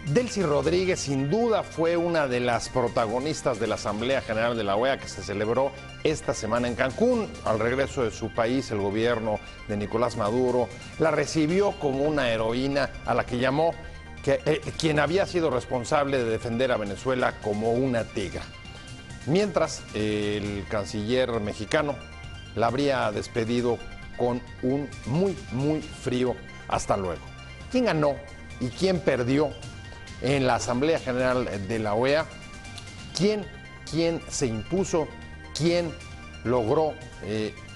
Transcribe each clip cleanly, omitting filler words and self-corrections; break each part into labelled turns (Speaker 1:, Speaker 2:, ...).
Speaker 1: Delcy Rodríguez sin duda fue una de las protagonistas de la Asamblea General de la OEA que se celebró esta semana en Cancún. Al regreso de su país, el gobierno de Nicolás Maduro la recibió como una heroína a la que llamó quien había sido responsable de defender a Venezuela como una tigra. Mientras, el canciller mexicano la habría despedido con un muy frío hasta luego. ¿Quién ganó y quién perdió en la Asamblea General de la OEA? ¿Quién se impuso? ¿Quién logró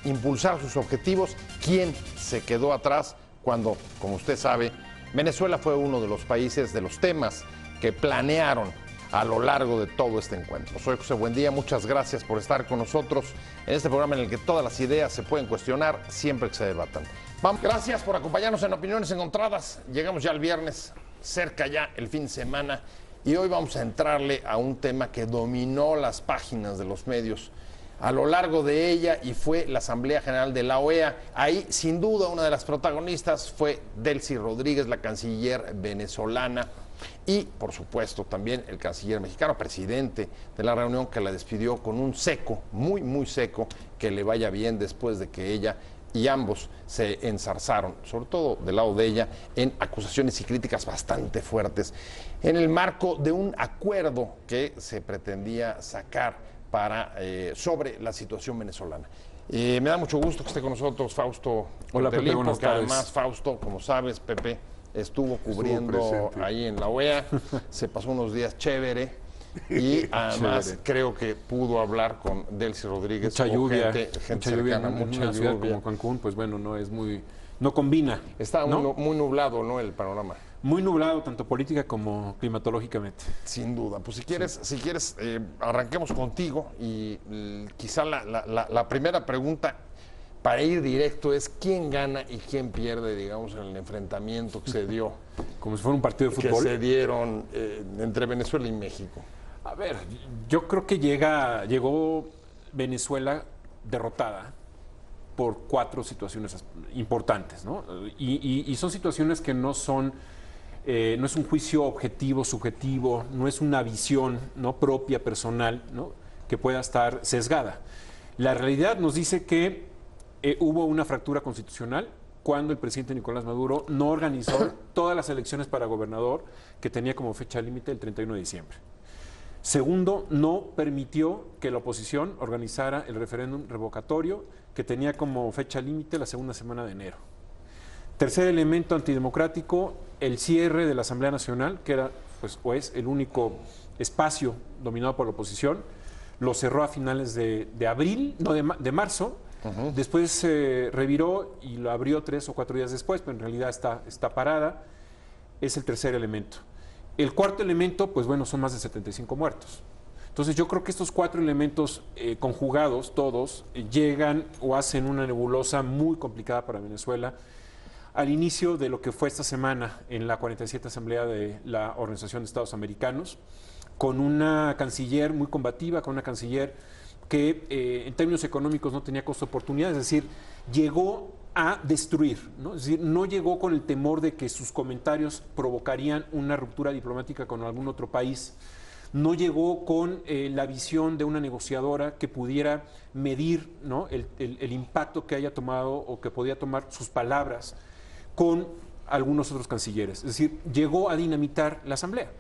Speaker 1: impulsar sus objetivos? ¿Quién se quedó atrás cuando, como usted sabe, Venezuela fue uno de los países, de los temas que planearon a lo largo de todo este encuentro? Soy José Buendía, muchas gracias por estar con nosotros en este programa en el que todas las ideas se pueden cuestionar siempre que se debatan. Gracias por acompañarnos en Opiniones Encontradas. Llegamos ya al viernes, cerca ya el fin de semana, y hoy vamos a entrarle a un tema que dominó las páginas de los medios a lo largo de ella, y fue la Asamblea General de la OEA. Ahí, sin duda, una de las protagonistas fue Delcy Rodríguez, la canciller venezolana, y, por supuesto, también el canciller mexicano, presidente de la reunión, que la despidió con un seco, muy seco, que le vaya bien después de que ella y ambos se enzarzaron, sobre todo del lado de ella, en acusaciones y críticas bastante fuertes, en el marco de un acuerdo que se pretendía sacar sobre la situación venezolana. Me da mucho gusto que esté con nosotros Fausto.
Speaker 2: Hola, Pepe, buenas
Speaker 1: porque
Speaker 2: tardes.
Speaker 1: Además, Fausto, como sabes, Pepe estuvo cubriendo ahí en la OEA, se pasó unos días chévere. Y además creo que pudo hablar con Delcy Rodríguez.
Speaker 2: Mucha lluvia,
Speaker 1: gente
Speaker 2: mucha lluvia
Speaker 1: cercana,
Speaker 2: en una ciudad como Cancún, pues bueno, no combina.
Speaker 1: Está muy nublado, ¿no?, el panorama.
Speaker 2: Muy nublado, tanto política como climatológicamente.
Speaker 1: Sin duda. Pues si quieres, arranquemos contigo, y quizá la primera pregunta para ir directo es: ¿quién gana y quién pierde, digamos, en el enfrentamiento que se dio?
Speaker 2: Como si fuera un partido de fútbol.
Speaker 1: Que se dieron entre Venezuela y México.
Speaker 2: A ver, yo creo que llegó Venezuela derrotada por 4 situaciones importantes, ¿no? Y son situaciones que no es un juicio objetivo, subjetivo, no es una visión, ¿no?, propia, personal, ¿no?, que pueda estar sesgada. La realidad nos dice que hubo una fractura constitucional cuando el presidente Nicolás Maduro no organizó todas las elecciones para gobernador, que tenía como fecha límite el 31 de diciembre. Segundo, no permitió que la oposición organizara el referéndum revocatorio, que tenía como fecha límite la segunda semana de enero. Tercer elemento antidemocrático, el cierre de la Asamblea Nacional, que era, pues, o es el único espacio dominado por la oposición. Lo cerró a finales de marzo. Después se reviró y lo abrió 3 o 4 días después, pero en realidad está parada. Es el tercer elemento. El cuarto elemento, pues bueno, son más de 75 muertos. Entonces yo creo que estos 4 elementos conjugados, todos, llegan o hacen una nebulosa muy complicada para Venezuela al inicio de lo que fue esta semana en la 47 Asamblea de la Organización de Estados Americanos, con una canciller muy combativa, con una canciller que en términos económicos no tenía costo-oportunidad, es decir, llegó a destruir, ¿no? Es decir, no llegó con el temor de que sus comentarios provocarían una ruptura diplomática con algún otro país, no llegó con la visión de una negociadora que pudiera medir, ¿no?, el impacto que haya tomado o que podía tomar sus palabras con algunos otros cancilleres. Es decir, llegó a dinamitar la Asamblea.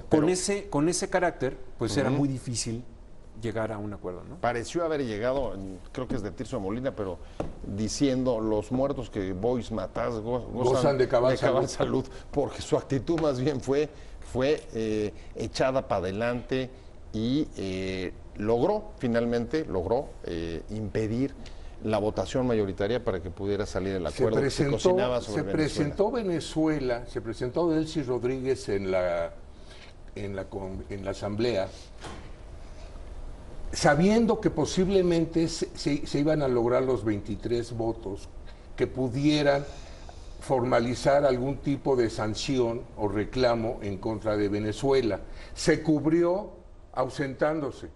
Speaker 2: Con ese carácter, pues era muy difícil llegar a un acuerdo, ¿no?
Speaker 1: Pareció haber llegado, creo que es de Tirso de Molina, pero diciendo: los muertos que vos matás gozan de cabal salud, porque su actitud más bien fue echada para adelante y finalmente logró impedir la votación mayoritaria para que pudiera salir el acuerdo que se cocinaba sobre Venezuela.
Speaker 3: Se presentó Delcy Rodríguez en la Asamblea, sabiendo que posiblemente se iban a lograr los 23 votos que pudieran formalizar algún tipo de sanción o reclamo en contra de Venezuela. Se cubrió ausentándose.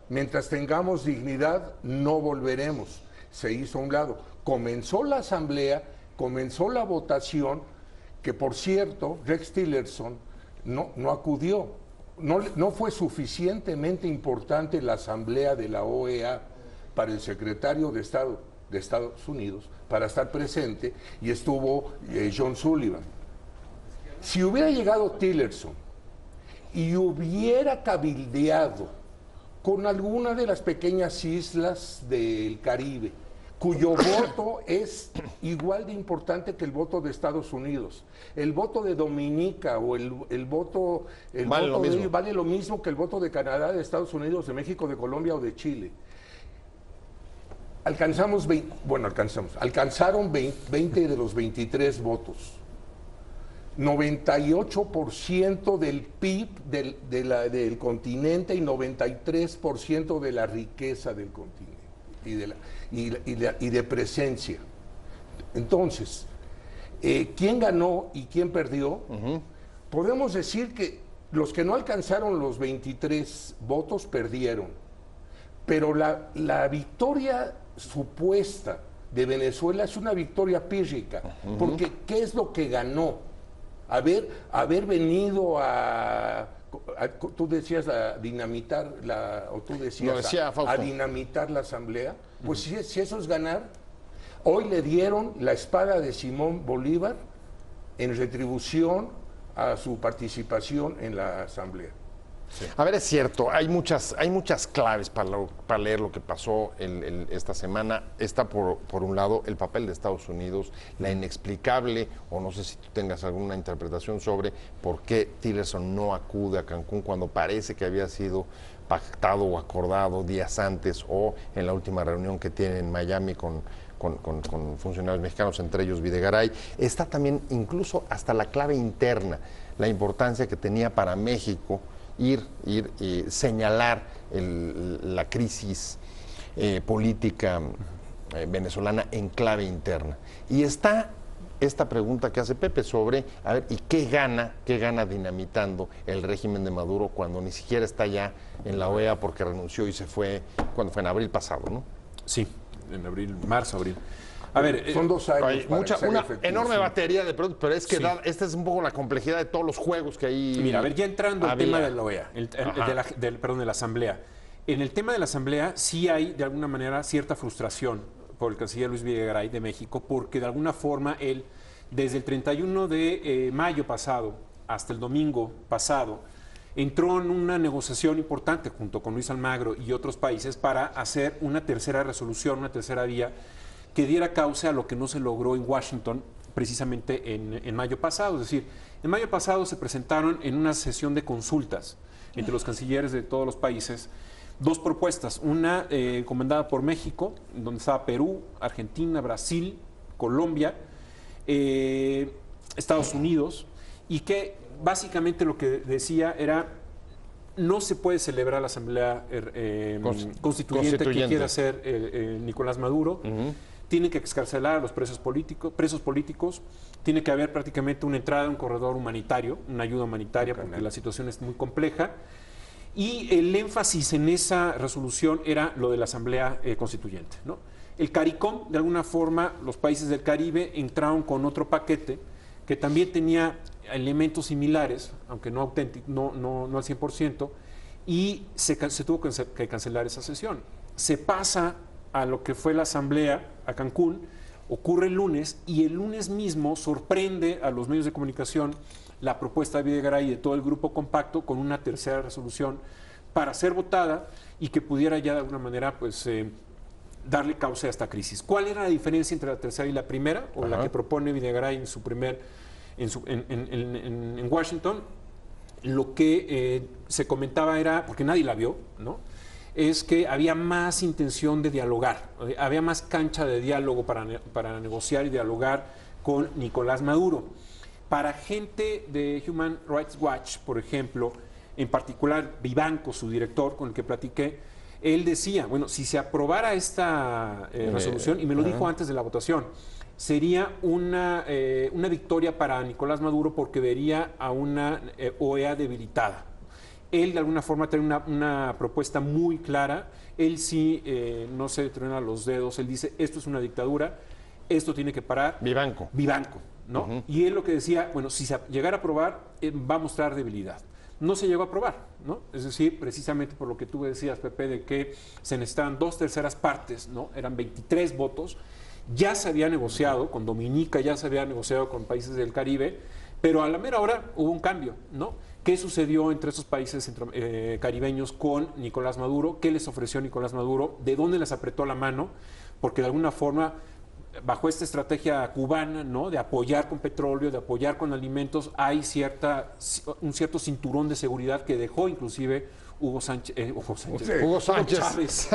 Speaker 3: Mientras tengamos dignidad, no volveremos. Se hizo a un lado. Comenzó la asamblea, comenzó la votación que por cierto, Rex Tillerson no acudió. No fue suficientemente importante la asamblea de la OEA para el secretario de Estado de Estados Unidos para estar presente, y estuvo John Sullivan. Si hubiera llegado Tillerson y hubiera cabildeado con alguna de las pequeñas islas del Caribe, cuyo voto es igual de importante que el voto de Estados Unidos, el voto de Dominica o el voto de ellos vale lo mismo que el voto de Canadá, de Estados Unidos, de México, de Colombia o de Chile. Alcanzaron 20 de los 23 votos. 98% del PIB del continente y 93% de la riqueza del continente y de presencia. Entonces, ¿quién ganó y quién perdió? Podemos decir que los que no alcanzaron los 23 votos perdieron, pero la victoria supuesta de Venezuela es una victoria pírrica, porque ¿qué es lo que ganó? Haber venido tú decías a dinamitar a dinamitar la asamblea, pues si eso es ganar. Hoy le dieron la espada de Simón Bolívar en retribución a su participación en la asamblea.
Speaker 1: Sí. A ver, es cierto, hay muchas claves para leer lo que pasó esta semana. Está por un lado el papel de Estados Unidos, la inexplicable, o no sé si tú tengas alguna interpretación sobre por qué Tillerson no acude a Cancún cuando parece que había sido pactado o acordado días antes, o en la última reunión que tiene en Miami con funcionarios mexicanos, entre ellos Videgaray. Está también incluso hasta la clave interna, la importancia que tenía para México ir y señalar la crisis política venezolana en clave interna. Y está esta pregunta que hace Pepe sobre, a ver, ¿y qué gana dinamitando el régimen de Maduro cuando ni siquiera está ya en la OEA porque renunció y se fue, cuando fue en abril pasado, ¿no?
Speaker 2: Sí, en marzo, abril. A ver,
Speaker 3: son 2 años.
Speaker 1: Hay una enorme batería de productos, pero es que esta es un poco la complejidad de todos los juegos que hay.
Speaker 2: Mira, a ver, ya entrando al tema de la OEA, de la Asamblea. En el tema de la Asamblea sí hay, de alguna manera, cierta frustración por el canciller Luis Videgaray de México, porque de alguna forma él, desde el 31 de mayo pasado hasta el domingo pasado, entró en una negociación importante junto con Luis Almagro y otros países para hacer una tercera resolución, una tercera vía, que diera cauce a lo que no se logró en Washington precisamente en mayo pasado. Es decir, en mayo pasado se presentaron en una sesión de consultas entre los cancilleres de todos los países 2 propuestas, una encomendada por México, donde estaba Perú, Argentina, Brasil, Colombia, Estados Unidos, y que básicamente lo que decía era: no se puede celebrar la asamblea constituyente que quiera hacer Nicolás Maduro. Tiene que excarcelar a los presos políticos, tiene que haber prácticamente una entrada a un corredor humanitario, una ayuda humanitaria, porque la situación es muy compleja. Y el énfasis en esa resolución era lo de la Asamblea Constituyente, ¿no? El CARICOM, de alguna forma, los países del Caribe entraron con otro paquete que también tenía elementos similares, aunque no al 100%, y se tuvo que cancelar esa sesión. Se pasa a lo que fue la asamblea a Cancún, ocurre el lunes, y el lunes mismo sorprende a los medios de comunicación la propuesta de Videgaray y de todo el grupo compacto con una tercera resolución para ser votada y que pudiera ya de alguna manera pues darle cauce a esta crisis. ¿Cuál era la diferencia entre la tercera y la primera, o la que propone Videgaray en Washington? Lo que se comentaba era, porque nadie la vio, ¿no?, es que había más intención de dialogar, había más cancha de diálogo para negociar y dialogar con Nicolás Maduro. Para gente de Human Rights Watch, por ejemplo, en particular Vivanco, su director, con el que platiqué, él decía, bueno, si se aprobara esta resolución, y me lo dijo antes de la votación, sería una victoria para Nicolás Maduro, porque vería a una OEA debilitada. Él de alguna forma tiene una propuesta muy clara. Él sí no se truena los dedos. Él dice, esto es una dictadura, esto tiene que parar.
Speaker 1: Vivanco.
Speaker 2: ¿no? Y él lo que decía, bueno, si se llegara a aprobar, va a mostrar debilidad. No se llegó a aprobar, ¿no? Es decir, precisamente por lo que tú decías, Pepe, de que se necesitaban 2/3 partes, ¿no? Eran 23 votos. Ya se había negociado con Dominica, ya se había negociado con países del Caribe, pero a la mera hora hubo un cambio, ¿no? ¿Qué sucedió entre esos países caribeños con Nicolás Maduro? ¿Qué les ofreció Nicolás Maduro? ¿De dónde les apretó la mano? Porque de alguna forma, bajo esta estrategia cubana, ¿no? De apoyar con petróleo, de apoyar con alimentos, hay un cierto cinturón de seguridad que dejó inclusive Hugo Chávez.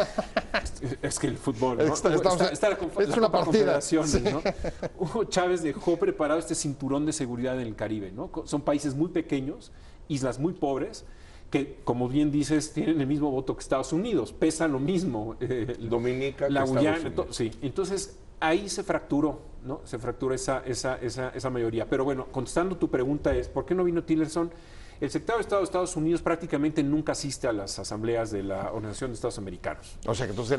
Speaker 2: Es que el fútbol, ¿no?
Speaker 1: Es una partida. Sí.
Speaker 2: ¿No? Hugo Chávez dejó preparado este cinturón de seguridad en el Caribe, ¿no? Son países muy pequeños, islas muy pobres, que, como bien dices, tienen el mismo voto que Estados Unidos, pesan lo mismo.
Speaker 3: Dominica,
Speaker 2: la Guyana, sí. Entonces, ahí se fracturó, ¿no? Se fracturó esa mayoría. Pero bueno, contestando tu pregunta es, ¿por qué no vino Tillerson? El secretario de Estado de Estados Unidos prácticamente nunca asiste a las asambleas de la Organización de Estados Americanos.
Speaker 1: O sea que entonces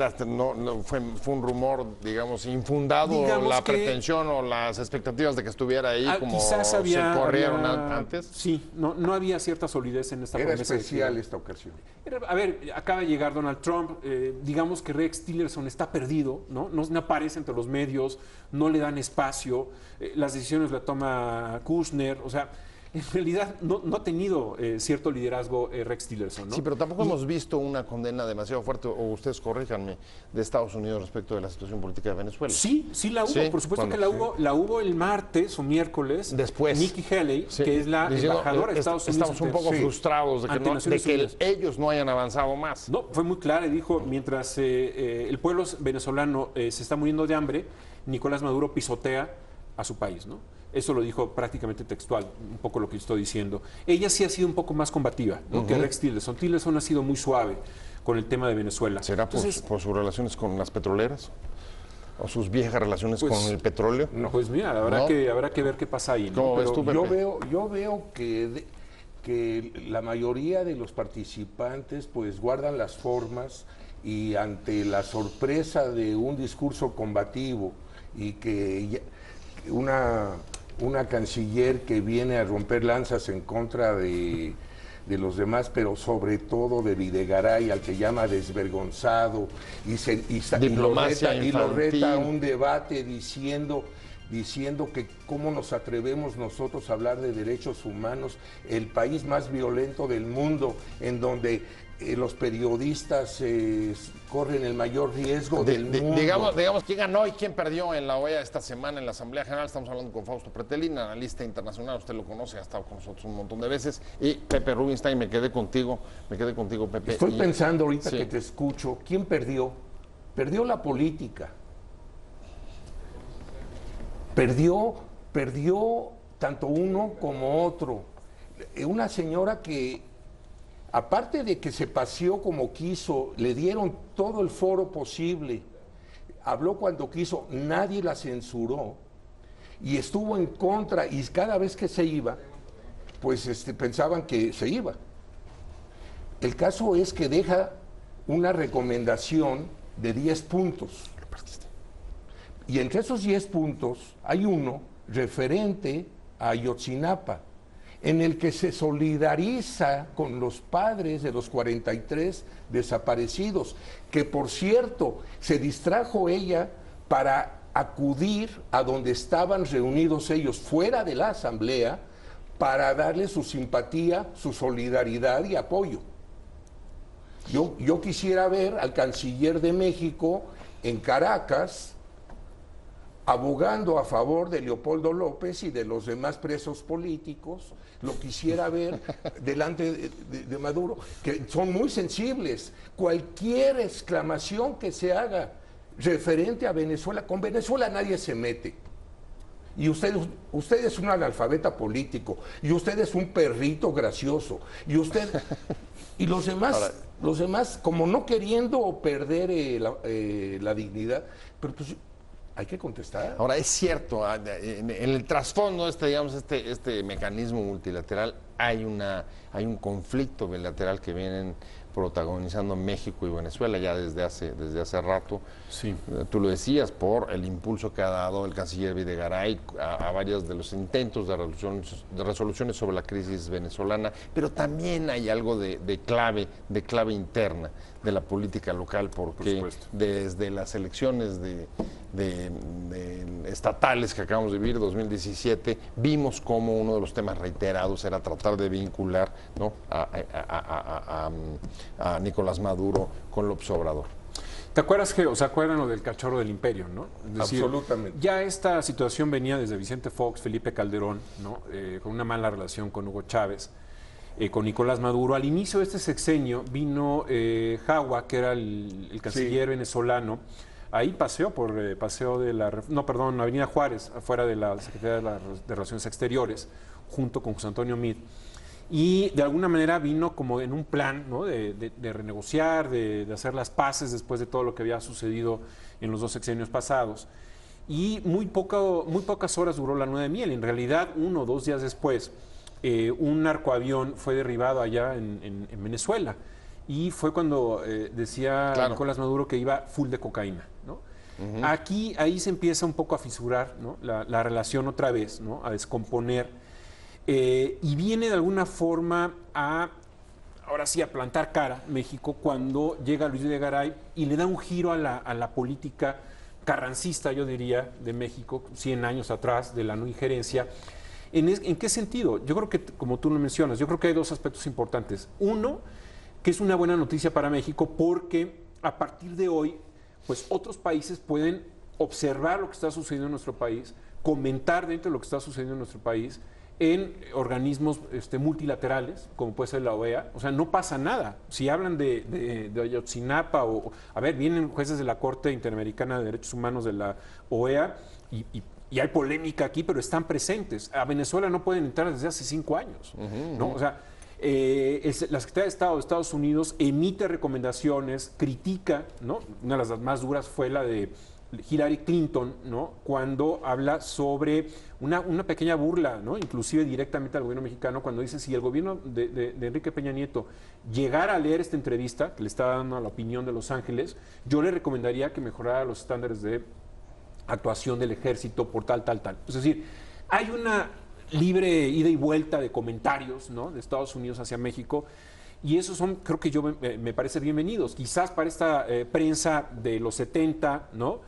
Speaker 1: fue un rumor, digamos, infundado, digamos la pretensión o las expectativas de que estuviera ahí, como quizás se corrieron antes.
Speaker 2: Sí, no había cierta solidez en esta promesa.
Speaker 3: Era especial esta ocasión.
Speaker 2: A ver, acaba de llegar Donald Trump, digamos que Rex Tillerson está perdido, ¿no? No aparece entre los medios, no le dan espacio, las decisiones las toma Kushner, o sea, en realidad no ha tenido cierto liderazgo Rex Tillerson, ¿no?
Speaker 1: Sí, pero tampoco hemos visto una condena demasiado fuerte, o ustedes corríjanme, de Estados Unidos respecto de la situación política de Venezuela.
Speaker 2: Sí la hubo, por supuesto que la hubo el martes o miércoles.
Speaker 1: Después.
Speaker 2: Nikki Haley, que es la embajadora de Estados Unidos.
Speaker 1: Estamos un poco frustrados de que ellos no hayan avanzado más.
Speaker 2: No, fue muy clara y dijo, mientras el pueblo venezolano se está muriendo de hambre, Nicolás Maduro pisotea a su país, ¿no? Eso lo dijo prácticamente textual, un poco lo que estoy diciendo. Ella sí ha sido un poco más combativa, ¿no? Que Rex Tillerson. Tillerson ha sido muy suave con el tema de Venezuela.
Speaker 1: ¿Será por sus relaciones con las petroleras? ¿O sus viejas relaciones con el petróleo?
Speaker 2: No, pues mira, habrá que ver qué pasa ahí, ¿no?
Speaker 3: Yo veo que la mayoría de los participantes pues guardan las formas y ante la sorpresa de un discurso combativo y que una canciller que viene a romper lanzas en contra de los demás, pero sobre todo de Videgaray, al que llama desvergonzado, y lo reta a un debate diciendo que cómo nos atrevemos nosotros a hablar de derechos humanos, el país más violento del mundo, en donde los periodistas corren el mayor riesgo del mundo.
Speaker 1: Digamos quién ganó y quién perdió en la OEA esta semana en la Asamblea General. Estamos hablando con Fausto Pretelín, analista internacional, usted lo conoce, ha estado con nosotros un montón de veces. Y Pepe Rubinstein, me quedé contigo, Pepe.
Speaker 3: Estoy pensando ahorita que te escucho, ¿quién perdió? Perdió la política. Perdió tanto uno como otro. Una señora que, aparte de que se paseó como quiso, le dieron todo el foro posible, habló cuando quiso, nadie la censuró y estuvo en contra, y cada vez que se iba, pues pensaban que se iba. El caso es que deja una recomendación de 10 puntos. Y entre esos 10 puntos hay uno referente a Ayotzinapa, en el que se solidariza con los padres de los 43 desaparecidos, que por cierto se distrajo ella para acudir a donde estaban reunidos ellos fuera de la asamblea para darle su simpatía, su solidaridad y apoyo. Yo quisiera ver al canciller de México en Caracas abogando a favor de Leopoldo López y de los demás presos políticos. Lo quisiera ver delante de Maduro, que son muy sensibles. Cualquier exclamación que se haga referente a Venezuela, con Venezuela nadie se mete. Y usted es un analfabeta político, y usted es un perrito gracioso, y los demás, como no queriendo perder la dignidad, pero pues hay que contestar.
Speaker 1: Ahora, es cierto, en el trasfondo de este mecanismo multilateral hay un conflicto bilateral que vienen protagonizando México y Venezuela ya desde hace rato.
Speaker 2: Sí.
Speaker 1: Tú lo decías, por el impulso que ha dado el canciller Videgaray a varios de los intentos de resoluciones sobre la crisis venezolana, pero también hay algo de clave interna de la política local, porque desde las elecciones estatales que acabamos de vivir, 2017, vimos como uno de los temas reiterados era tratar de vincular, ¿no?, a Nicolás Maduro con López Obrador.
Speaker 2: ¿Te acuerdas que, o se acuerdan lo del cachorro del imperio, no? Es decir,
Speaker 3: absolutamente.
Speaker 2: Ya esta situación venía desde Vicente Fox, Felipe Calderón, ¿no? Con una mala relación con Hugo Chávez, con Nicolás Maduro. Al inicio de este sexenio vino Jagua, que era el canciller venezolano. Ahí paseó por paseo de la... No, perdón, Avenida Juárez, afuera de la Secretaría de Relaciones Exteriores, junto con José Antonio Meade. Y de alguna manera vino como en un plan, ¿no?, de renegociar, de hacer las paces después de todo lo que había sucedido en los 2 sexenios pasados. Y muy pocas horas duró la luna de miel. En realidad, 1 o 2 días después, un narcoavión fue derribado allá en Venezuela. Y fue cuando decía Nicolás Maduro que iba full de cocaína, ¿no? Ahí se empieza un poco a fisurar, ¿no?, la relación otra vez, ¿no?, a descomponer. Y viene de alguna forma ahora sí, a plantar cara México cuando llega Luis Videgaray y le da un giro a la política carrancista, yo diría, de México, 100 años atrás, de la no injerencia. ¿En qué sentido? Yo creo que, como tú lo mencionas, yo creo que hay 2 aspectos importantes. Uno, que es una buena noticia para México porque a partir de hoy, pues otros países pueden observar lo que está sucediendo en nuestro país, comentar dentro de lo que está sucediendo en nuestro país, en organismos multilaterales, como puede ser la OEA. O sea, no pasa nada. Si hablan de Ayotzinapa a ver, vienen jueces de la Corte Interamericana de Derechos Humanos de la OEA y hay polémica aquí, pero están presentes. A Venezuela no pueden entrar desde hace 5 años, ¿no? O sea, la Secretaría de Estado de Estados Unidos emite recomendaciones, critica, ¿no? Una de las más duras fue la de Hillary Clinton, ¿no?, cuando habla sobre una pequeña burla, ¿no?, inclusive directamente al gobierno mexicano, cuando dice: si el gobierno de Enrique Peña Nieto llegara a leer esta entrevista que le está dando a La Opinión de Los Ángeles, yo le recomendaría que mejorara los estándares de actuación del ejército por tal. Es decir, hay una libre ida y vuelta de comentarios, ¿no?, de Estados Unidos hacia México. Y esos son, creo que me parece bienvenidos. Quizás para esta prensa de los 70, ¿no?,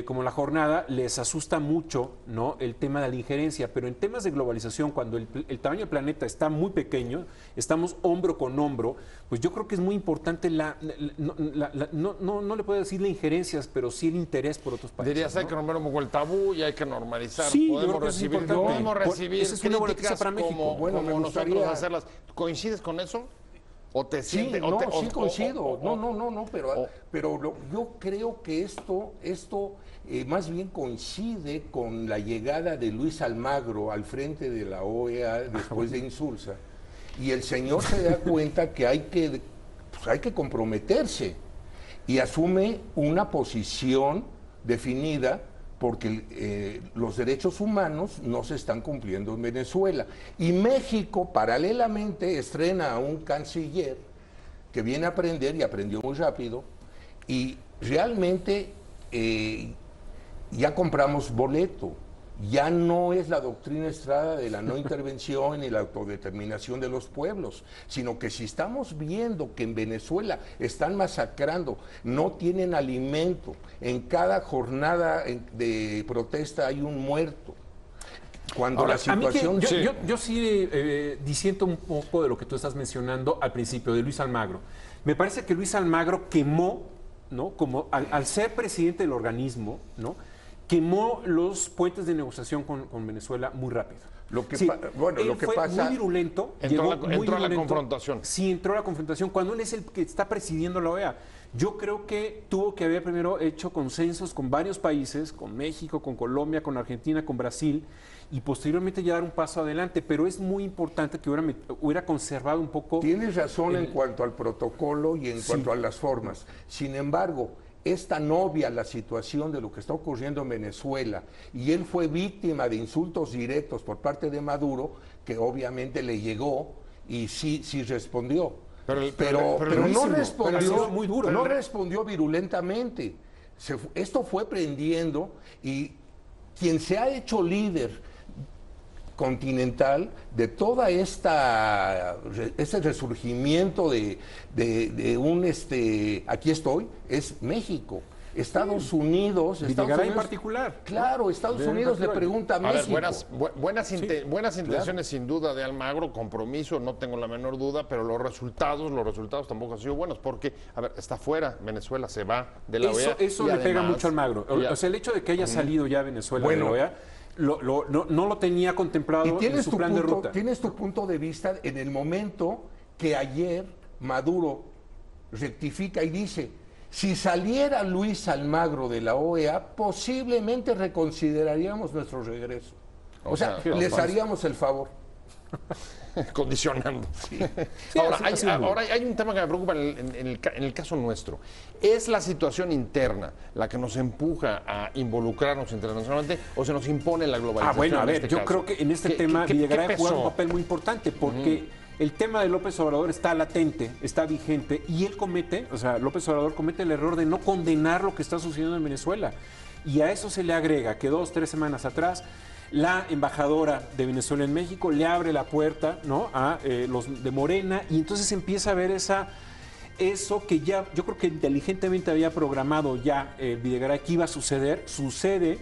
Speaker 2: como La Jornada, les asusta mucho, ¿no?, el tema de la injerencia, pero en temas de globalización, cuando el tamaño del planeta está muy pequeño, estamos hombro con hombro, pues yo creo que es muy importante no le puedo decir la injerencias, pero sí el interés por otros países.
Speaker 1: Dirías, hay que romper un poco el tabú y hay que normalizar.
Speaker 2: Sí,
Speaker 1: podemos recibir
Speaker 2: esa es una buena noticia
Speaker 1: críticas
Speaker 2: para México.
Speaker 1: como nosotros hacerlas. ¿Coincides con eso? ¿O te
Speaker 3: Sí,
Speaker 1: sientes?
Speaker 3: sí coincido. No, pero yo creo que esto más bien coincide con la llegada de Luis Almagro al frente de la OEA después de Insulza. Y el señor se da cuenta que hay que comprometerse y asume una posición definida, porque los derechos humanos no se están cumpliendo en Venezuela. Y México, paralelamente, estrena a un canciller que viene a aprender, y aprendió muy rápido, y realmente ya compramos boleto. Ya no es la doctrina Estrada de la no intervención y la autodeterminación de los pueblos, sino que si estamos viendo que en Venezuela están masacrando, no tienen alimento, en cada jornada de protesta hay un muerto. Cuando
Speaker 2: ahora,
Speaker 3: la situación...
Speaker 2: Yo sí disiento un poco de lo que tú estás mencionando al principio, de Luis Almagro. Me parece que Luis Almagro quemó, ¿no?, como al ser presidente del organismo, ¿no?, quemó los puentes de negociación con Venezuela muy rápido.
Speaker 3: Lo que
Speaker 2: fue
Speaker 3: pasa...
Speaker 2: muy virulento.
Speaker 1: Entró a la confrontación.
Speaker 2: Sí, entró a la confrontación cuando él es el que está presidiendo la OEA. Yo creo que tuvo que haber primero hecho consensos con varios países, con México, con Colombia, con Argentina, con Brasil, y posteriormente ya dar un paso adelante. Pero es muy importante que hubiera conservado un poco...
Speaker 3: Tienes razón en cuanto al protocolo y en cuanto a las formas. Sin embargo, es tan obvia la situación de lo que está ocurriendo en Venezuela, y él fue víctima de insultos directos por parte de Maduro, que obviamente le llegó y sí respondió. pero no respondió,
Speaker 2: ha sido muy duro.
Speaker 3: no respondió virulentamente. Esto fue prendiendo y quien se ha hecho líder continental de toda este resurgimiento de un aquí estoy, es México. Estados Unidos,
Speaker 2: Videgaray en particular.
Speaker 3: Claro, Estados Unidos le pregunta a México.
Speaker 1: Buenas intenciones,
Speaker 3: claro,
Speaker 1: sin duda, de Almagro, compromiso, no tengo la menor duda, pero los resultados tampoco han sido buenos, porque, a ver, está fuera, Venezuela se va de la OEA.
Speaker 2: Eso le pega mucho a Almagro. O sea, el hecho de que haya salido ya Venezuela de la OEA, no lo tenía contemplado en su plan de ruta.
Speaker 3: Tienes tu punto de vista en el momento que ayer Maduro rectifica y dice: si saliera Luis Almagro de la OEA, posiblemente reconsideraríamos nuestro regreso. O sea, les haríamos el favor.
Speaker 1: Condicionando.
Speaker 3: Sí.
Speaker 1: Ahora hay un tema que me preocupa en el caso nuestro. ¿Es la situación interna la que nos empuja a involucrarnos internacionalmente o se nos impone la globalización?
Speaker 2: Bueno, a ver,
Speaker 1: este
Speaker 2: yo
Speaker 1: caso?
Speaker 2: creo que en este tema Videgaray juega un papel muy importante porque el tema de López Obrador está latente, está vigente y él López Obrador comete el error de no condenar lo que está sucediendo en Venezuela. Y a eso se le agrega que 2-3 semanas atrás la embajadora de Venezuela en México le abre la puerta, ¿no?, a los de Morena, y entonces empieza a ver eso que ya yo creo que inteligentemente había programado ya Videgaray que iba a sucede,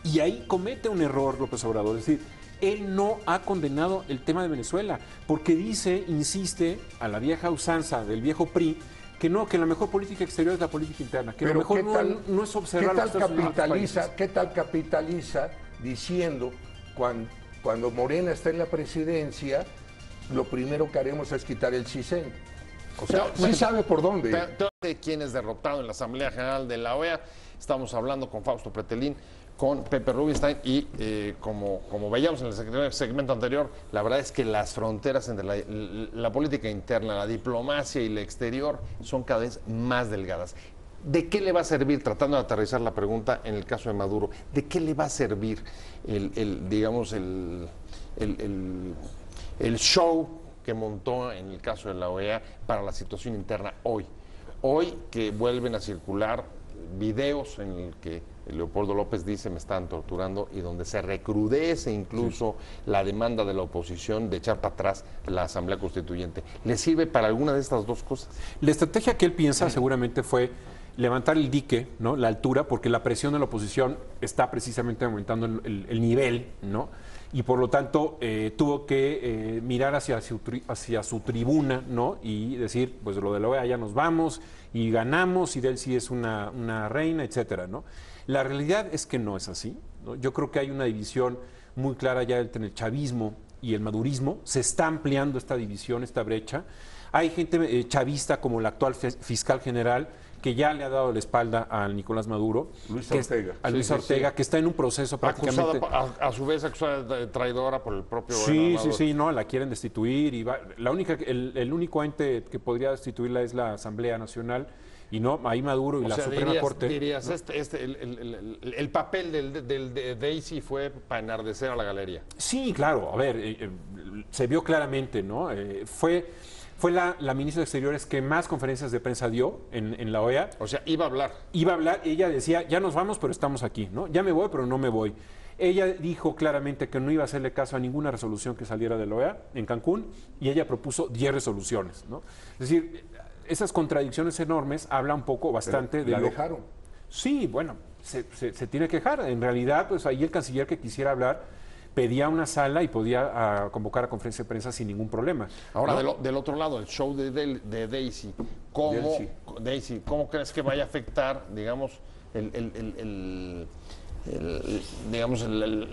Speaker 2: y ahí comete un error López Obrador. Es decir, él no ha condenado el tema de Venezuela, porque insiste a la vieja usanza del viejo PRI, que la mejor política exterior es la política interna, que lo mejor no es observar lo que está sucediendo en otros países.
Speaker 3: ¿Qué tal capitaliza diciendo cuando Morena está en la presidencia, lo primero que haremos es quitar el CISEN? O sea, sí sabe por dónde.
Speaker 1: De quién es derrotado en la Asamblea General de la OEA. Estamos hablando con Fausto Pretelín, con Pepe Rubinstein y como veíamos en el segmento anterior, la verdad es que las fronteras entre la política interna, la diplomacia y la exterior son cada vez más delgadas. ¿De qué le va a servir, tratando de aterrizar la pregunta en el caso de Maduro, de qué le va a servir el show que montó en el caso de la OEA para la situación interna hoy? Hoy que vuelven a circular videos en el que Leopoldo López dice me están torturando y donde se recrudece incluso la demanda de la oposición de echar para atrás la Asamblea Constituyente. ¿Le sirve para alguna de estas dos cosas?
Speaker 2: La estrategia que él piensa seguramente fue levantar el dique, ¿no?, la altura, porque la presión de la oposición está precisamente aumentando el nivel, ¿no? Y por lo tanto tuvo que mirar hacia su tribuna, ¿no?, y decir, pues lo de la OEA ya nos vamos y ganamos y de él sí es una reina, etcétera, ¿no? La realidad es que no es así, ¿no? Yo creo que hay una división muy clara ya entre el chavismo y el madurismo. Se está ampliando esta división, esta brecha. Hay gente chavista como el actual fiscal general que ya le ha dado la espalda a Nicolás Maduro,
Speaker 3: Luis Ortega.
Speaker 2: A Luis Ortega, que está en un proceso prácticamente...
Speaker 1: A su vez acusada de traidora por el propio gobernador.
Speaker 2: Sí, no, la quieren destituir. El único ente que podría destituirla es la Asamblea Nacional, y no, ahí Maduro y la Suprema Corte...
Speaker 1: Dirías,
Speaker 2: ¿no?
Speaker 1: El papel de Daisy fue para enardecer a la galería.
Speaker 2: Sí, claro, a ver, se vio claramente, ¿no? Fue la ministra de Exteriores que más conferencias de prensa dio en la OEA.
Speaker 1: O sea, iba a hablar.
Speaker 2: Ella decía, ya nos vamos, pero estamos aquí, ¿no? Ya me voy, pero no me voy. Ella dijo claramente que no iba a hacerle caso a ninguna resolución que saliera de la OEA en Cancún, y ella propuso 10 resoluciones, ¿no? Es decir, esas contradicciones enormes habla un poco bastante de...
Speaker 3: ¿La dejaron?
Speaker 2: Sí, bueno, se tiene que dejar. En realidad, pues ahí el canciller que quisiera hablar pedía una sala y podía convocar a conferencia de prensa sin ningún problema.
Speaker 1: Ahora, ¿no? del otro lado, el show de Daisy, ¿cómo crees que vaya a afectar, digamos,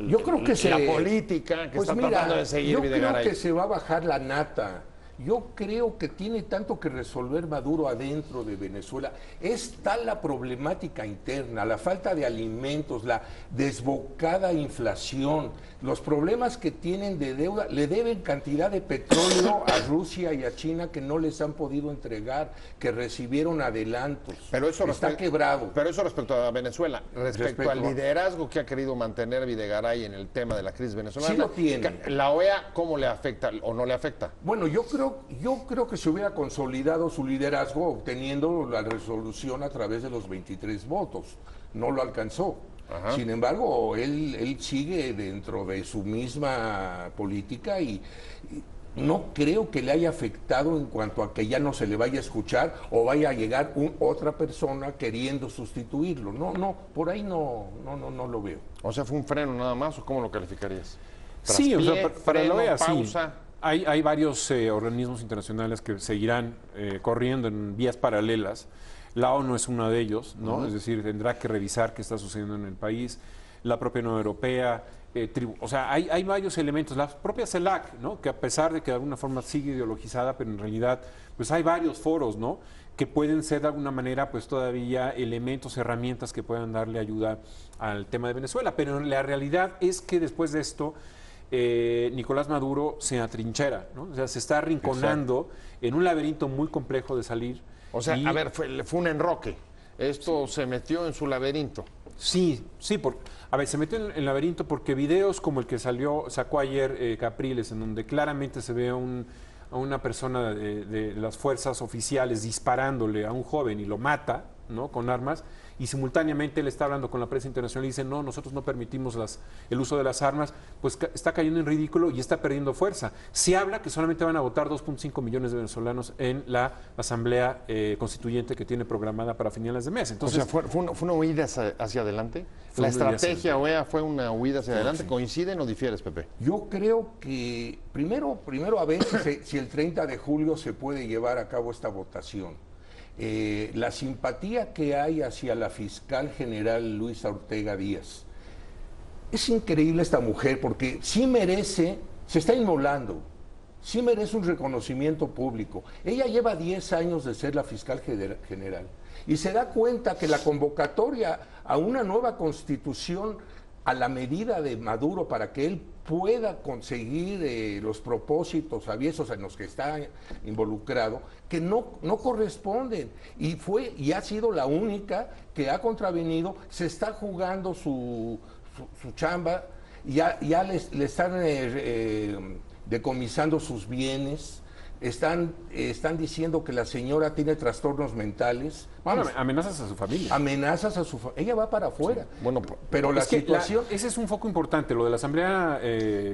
Speaker 3: yo creo que
Speaker 1: la política que está tratando de seguir Videgaray?
Speaker 3: Yo creo que se va a bajar la nata. Yo creo que tiene tanto que resolver Maduro adentro de Venezuela. Es tal la problemática interna, la falta de alimentos, la desbocada inflación, los problemas que tienen de deuda. Le deben cantidad de petróleo a Rusia y a China que no les han podido entregar, que recibieron adelantos.
Speaker 1: Pero eso
Speaker 3: está quebrado.
Speaker 1: Pero eso respecto a Venezuela, respecto al liderazgo que ha querido mantener Videgaray en el tema de la crisis venezolana.
Speaker 3: Sí lo tiene.
Speaker 1: ¿La OEA cómo le afecta o no le afecta?
Speaker 3: Bueno, yo creo creo que se hubiera consolidado su liderazgo obteniendo la resolución a través de los 23 votos. No lo alcanzó.
Speaker 1: Ajá.
Speaker 3: Sin embargo, él sigue dentro de su misma política y no creo que le haya afectado en cuanto a que ya no se le vaya a escuchar o vaya a llegar otra persona queriendo sustituirlo. No, por ahí no lo veo.
Speaker 1: O sea, ¿fue un freno nada más o cómo lo calificarías?
Speaker 2: Sí, o sea, para
Speaker 1: freno,
Speaker 2: la OEA,
Speaker 1: pausa.
Speaker 2: sí. Hay varios organismos internacionales que seguirán corriendo en vías paralelas. La ONU es uno de ellos, ¿no? Es decir, tendrá que revisar qué está sucediendo en el país. La propia Unión Europea, o sea, hay varios elementos. La propia CELAC, ¿no? Que a pesar de que de alguna forma sigue ideologizada, pero en realidad, pues hay varios foros, ¿no? Que pueden ser de alguna manera, pues todavía elementos, herramientas que puedan darle ayuda al tema de Venezuela. Pero la realidad es que después de esto, Nicolás Maduro se atrinchera, ¿no? O sea, se está arrinconando en un laberinto muy complejo de salir.
Speaker 1: O sea, a ver, fue un enroque. Esto se metió en su laberinto.
Speaker 2: Sí, a ver, se metió en el laberinto porque videos como el que sacó ayer Capriles, en donde claramente se ve a una persona de las fuerzas oficiales disparándole a un joven y lo mata, ¿no? Con armas, y simultáneamente él está hablando con la prensa internacional y dice, no, nosotros no permitimos el uso de las armas, pues está cayendo en ridículo y está perdiendo fuerza. Se habla que solamente van a votar 2.5 millones de venezolanos en la asamblea constituyente que tiene programada para finales de mes. Entonces,
Speaker 1: o sea, ¿fue una huida hacia adelante? ¿La estrategia OEA fue una huida hacia adelante? Sí. ¿Coinciden o difieres, Pepe?
Speaker 3: Yo creo que primero a ver si el 30 de julio se puede llevar a cabo esta votación. La simpatía que hay hacia la fiscal general Luisa Ortega Díaz. Es increíble esta mujer porque sí merece, se está inmolando, sí merece un reconocimiento público. Ella lleva 10 años de ser la fiscal general y se da cuenta que la convocatoria a una nueva constitución a la medida de Maduro para que él pueda conseguir los propósitos aviesos en los que está involucrado, que no corresponden. Y ha sido la única que ha contravenido, se está jugando su chamba, ya le están decomisando sus bienes, están diciendo que la señora tiene trastornos mentales.
Speaker 2: Vamos, amenazas a su familia.
Speaker 3: Amenazas a su familia. Ella va para afuera. Sí.
Speaker 1: Bueno,
Speaker 3: pero la situación...
Speaker 2: ese es un foco importante. Lo de la Asamblea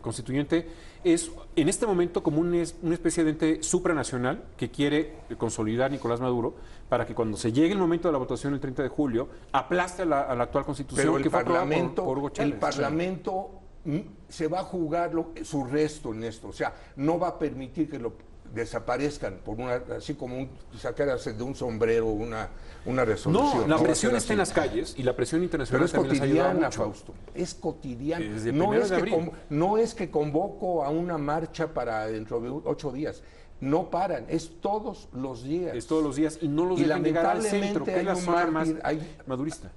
Speaker 2: Constituyente es en este momento como una especie de ente supranacional que quiere consolidar Nicolás Maduro para que cuando se llegue el momento de la votación el 30 de julio aplaste a la actual Constitución
Speaker 3: pero
Speaker 2: que fue aprobada por Hugo Chávez.
Speaker 3: El Parlamento se va a jugar su resto en esto. O sea, no va a permitir que lo desaparezcan así como sacarse de un sombrero una resolución.
Speaker 2: No, la presión está en las calles y la presión internacional
Speaker 3: pero es cotidiana, Fausto. Es cotidiana. No es que convoco a una marcha para dentro de 8 días. No paran, es todos los días.
Speaker 2: Es todos los días y no los dejan llegar al centro, que es la zona más madurista.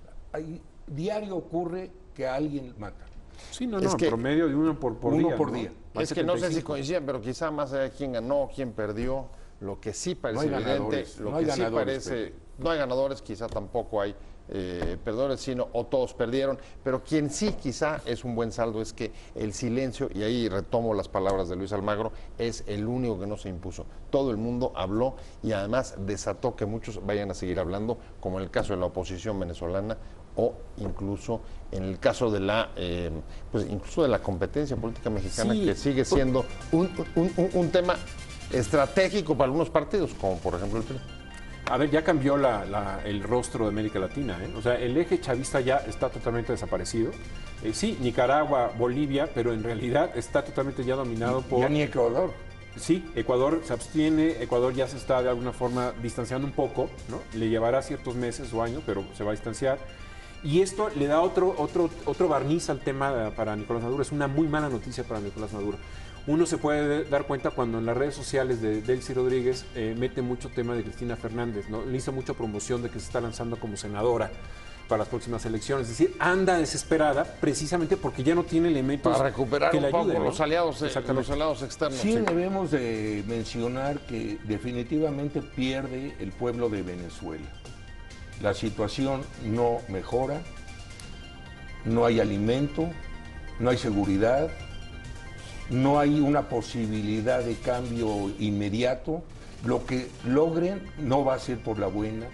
Speaker 3: Diario ocurre que alguien mata.
Speaker 2: Sí, en promedio de uno por día.
Speaker 1: Es que no sé si coinciden, pero quizá más allá de quién ganó, quién perdió, lo que sí parece evidente, no hay ganadores, quizá tampoco hay perdedores, sino o todos perdieron, pero quien sí quizá es un buen saldo es que el silencio, y ahí retomo las palabras de Luis Almagro, es el único que no se impuso. Todo el mundo habló y además desató que muchos vayan a seguir hablando, como en el caso de la oposición venezolana, o incluso en el caso de incluso de la competencia política mexicana, que sigue siendo un tema estratégico para algunos partidos, como por ejemplo el PRI.
Speaker 2: A ver, ya cambió el rostro de América Latina, ¿eh? O sea, el eje chavista ya está totalmente desaparecido. Sí, Nicaragua, Bolivia, pero en realidad está totalmente ya dominado por...
Speaker 3: Ya ni Ecuador.
Speaker 2: Sí, Ecuador se abstiene, Ecuador ya se está de alguna forma distanciando un poco, ¿no? Le llevará ciertos meses o años, pero se va a distanciar. Y esto le da otro barniz al tema para Nicolás Maduro. Es una muy mala noticia para Nicolás Maduro. Uno se puede dar cuenta cuando en las redes sociales de Delcy Rodríguez mete mucho tema de Cristina Fernández, ¿no? Le hizo mucha promoción de que se está lanzando como senadora para las próximas elecciones. Es decir, anda desesperada precisamente porque ya no tiene elementos
Speaker 1: para recuperar
Speaker 2: que le ayuden,
Speaker 1: ¿no? los aliados externos.
Speaker 3: Sí, debemos de mencionar que definitivamente pierde el pueblo de Venezuela. La situación no mejora, no hay alimento, no hay seguridad, no hay una posibilidad de cambio inmediato. Lo que logren no va a ser por la buena.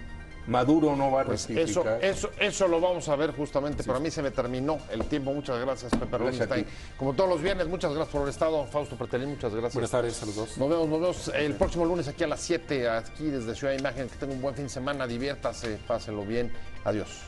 Speaker 3: Maduro no va a rectificar.
Speaker 1: Eso lo vamos a ver justamente. Para mí se me terminó el tiempo. Muchas gracias, Pepe Rosenstein. Como todos los viernes, muchas gracias por haber estado. Fausto Pretelín, muchas gracias.
Speaker 2: Buenas tardes a los dos.
Speaker 1: Nos vemos el próximo lunes aquí a las 7, aquí desde Ciudad de Imagen. Que tengan un buen fin de semana, diviértase, pásenlo bien. Adiós.